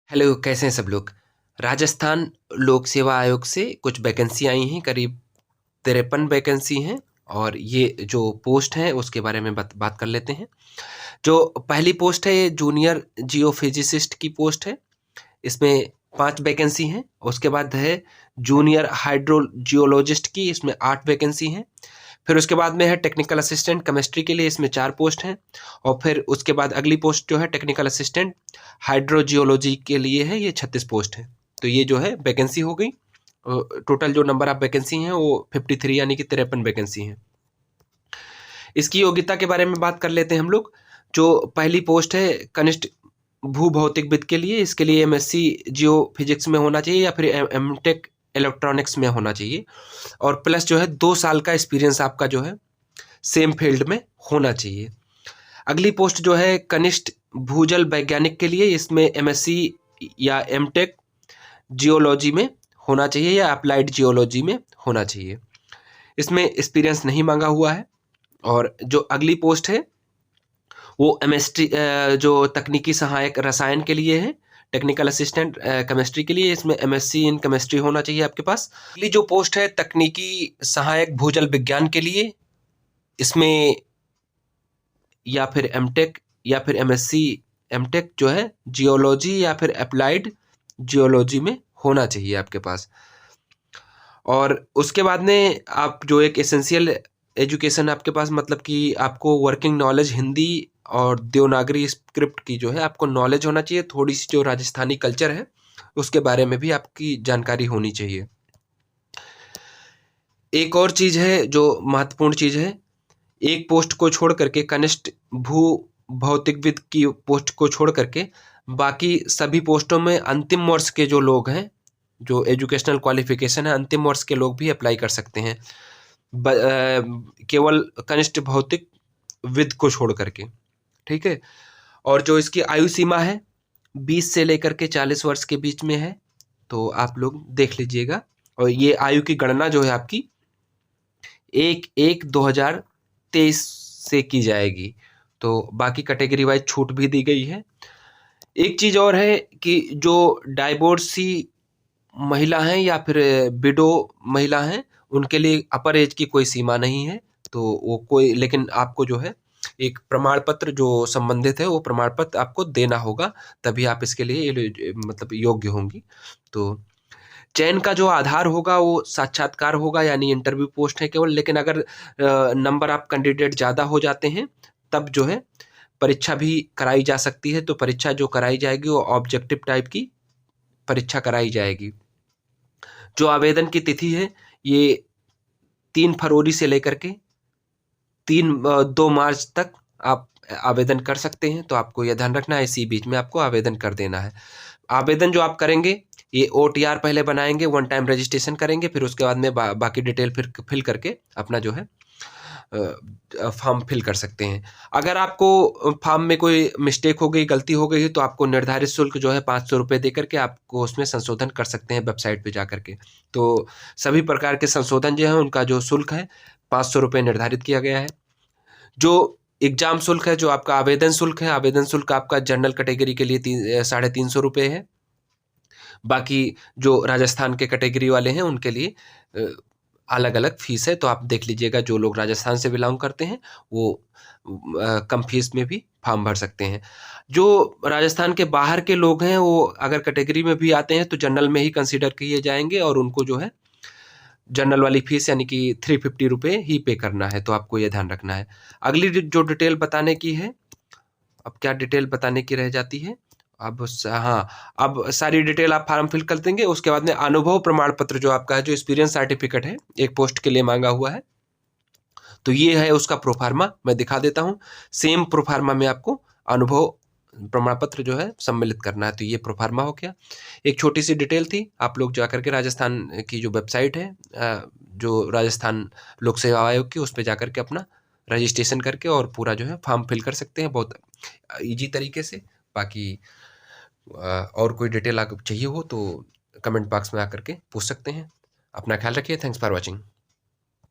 Hello, कैसे हैं सब लोग। राजस्थान लोक सेवा आयोग से कुछ वैकेंसी आई हैं, करीब 53 वैकेंसी हैं। और ये जो पोस्ट हैं उसके बारे में बात कर लेते हैं। जो पहली पोस्ट है ये जूनियर जियोफिजिसिस्ट की पोस्ट है। इसमें 5 वैकेंसी हैं। उसके बाद है जूनियर हाइड्रोजियोलॉजिस्ट की, इसमें 8 वैकेंसी हैं। फिर उसके बाद में है टेक्निकल असिस्टेंट केमिस्ट्री के लिए, इसमें 4 पोस्ट हैं। और फिर उसके बाद अगली पोस्ट जो है टेक्निकल असिस्टेंट हाइड्रोजियोलॉजी के लिए है, ये 36 पोस्ट है। तो ये जो है वैकेंसी हो गई। टोटल जो नंबर ऑफ वैकेंसी हैं वो 53 यानी कि 53 वैकेंसी हैं। इसकी योग्यता के बारे में बात कर लेते हैं हम लोग। जो पहली पोस्ट है कनिष्ठ भू भौतिकविद के लिए, इसके लिए एमएससी जियो फिजिक्स में होना चाहिए या फिर एमटेक इलेक्ट्रॉनिक्स में होना चाहिए। और प्लस जो है 2 साल का एक्सपीरियंस आपका जो है सेम फील्ड में होना चाहिए। अगली पोस्ट जो है कनिष्ठ भूजल वैज्ञानिक के लिए, इसमें एमएससी या एमटेक जियोलॉजी में होना चाहिए या अप्लाइड जियोलॉजी में होना चाहिए। इसमें एक्सपीरियंस नहीं मांगा हुआ है। और जो अगली पोस्ट है वो एमएसटी जो तकनीकी सहायक रसायन के लिए है, टेक्निकल असिस्टेंट केमिस्ट्री के लिए, इसमें एमएससी इन केमिस्ट्री होना चाहिए आपके पास। अगली जो पोस्ट है तकनीकी सहायक भूजल विज्ञान के लिए, इसमें या फिर एमटेक या फिर एमएससी एमटेक जो है जियोलॉजी या फिर अप्लाइड जियोलॉजी में होना चाहिए आपके पास। और उसके बाद में आप जो एक एसेंशियल एजुकेशन आपके पास, मतलब कि आपको वर्किंग नॉलेज हिंदी और देवनागरी स्क्रिप्ट की जो है आपको नॉलेज होना चाहिए। थोड़ी सी जो राजस्थानी कल्चर है उसके बारे में भी आपकी जानकारी होनी चाहिए। एक और चीज़ है जो महत्वपूर्ण चीज़ है, एक पोस्ट को छोड़ करके कनिष्ठ भू भौतिकविद की पोस्ट को छोड़ करके बाकी सभी पोस्टों में अंतिम वर्ष के जो लोग हैं, जो एजुकेशनल क्वालिफिकेशन है, अंतिम वर्ष के लोग भी अप्लाई कर सकते हैं। केवल कनिष्ठ भौतिक विद को छोड़ करके, ठीक है। और जो इसकी आयु सीमा है 20 से लेकर के 40 वर्ष के बीच में है, तो आप लोग देख लीजिएगा। और ये आयु की गणना जो है आपकी 1/1/2023 से की जाएगी। तो बाकी कैटेगरी वाइज छूट भी दी गई है। एक चीज़ और है कि जो डाइवोर्सी महिला हैं या फिर विडो महिला हैं, उनके लिए अपर एज की कोई सीमा नहीं है। तो वो कोई, लेकिन आपको जो है एक प्रमाण पत्र जो संबंधित है वो प्रमाण पत्र आपको देना होगा, तभी आप इसके लिए मतलब योग्य होंगी। तो चयन का जो आधार होगा वो साक्षात्कार होगा, यानी इंटरव्यू पोस्ट है केवल। लेकिन अगर नंबर ऑफ कैंडिडेट ज़्यादा हो जाते हैं तब जो है परीक्षा भी कराई जा सकती है। तो परीक्षा जो कराई जाएगी वो ऑब्जेक्टिव टाइप की परीक्षा कराई जाएगी। जो आवेदन की तिथि है ये 3 फरवरी से लेकर के 2 मार्च तक आप आवेदन कर सकते हैं। तो आपको यह ध्यान रखना है, इसी बीच में आपको आवेदन कर देना है। आवेदन जो आप करेंगे ये ओटीआर पहले बनाएंगे, 1 टाइम रजिस्ट्रेशन करेंगे, फिर उसके बाद में बाकी डिटेल फिर फिल करके अपना जो है फॉर्म फिल कर सकते हैं। अगर आपको फॉर्म में कोई मिस्टेक हो गई, गलती हो गई है, तो आपको निर्धारित शुल्क जो है 500 रुपये दे करके आपको उसमें संशोधन कर सकते हैं वेबसाइट पे जा करके। तो सभी प्रकार के संशोधन जो है उनका जो शुल्क है 500 रुपये निर्धारित किया गया है। जो एग्जाम शुल्क है, जो आपका आवेदन शुल्क है, आवेदन शुल्क आपका जनरल कैटेगरी के लिए 350 रुपये है। बाकी जो राजस्थान के कैटेगरी वाले हैं उनके लिए अलग अलग फीस है। तो आप देख लीजिएगा, जो लोग राजस्थान से बिलोंग करते हैं वो कम फीस में भी फॉर्म भर सकते हैं। जो राजस्थान के बाहर के लोग हैं वो अगर कैटेगरी में भी आते हैं तो जनरल में ही कंसीडर किए जाएंगे, और उनको जो है जनरल वाली फीस यानी कि 350 रुपये ही पे करना है। तो आपको ये ध्यान रखना है। अगली जो डिटेल बताने की है, अब क्या डिटेल बताने की रह जाती है, हाँ, अब सारी डिटेल आप फॉर्म फिल कर देंगे। उसके बाद में अनुभव प्रमाण पत्र जो आपका है, जो एक्सपीरियंस सर्टिफिकेट है, एक पोस्ट के लिए मांगा हुआ है, तो ये है उसका प्रोफार्मा। मैं दिखा देता हूँ। सेम प्रोफार्मा में आपको अनुभव प्रमाण पत्र जो है सम्मिलित करना है। तो ये प्रोफार्मा हो गया। एक छोटी सी डिटेल थी, आप लोग जा करके राजस्थान की जो वेबसाइट है, जो राजस्थान लोक सेवा आयोग की, उस पर जा करके अपना रजिस्ट्रेशन करके और पूरा जो है फॉर्म फिल कर सकते हैं बहुत ईजी तरीके से। बाकी और कोई डिटेल आपको चाहिए हो तो कमेंट बॉक्स में आकर के पूछ सकते हैं। अपना ख्याल रखिए। Thanks for watching.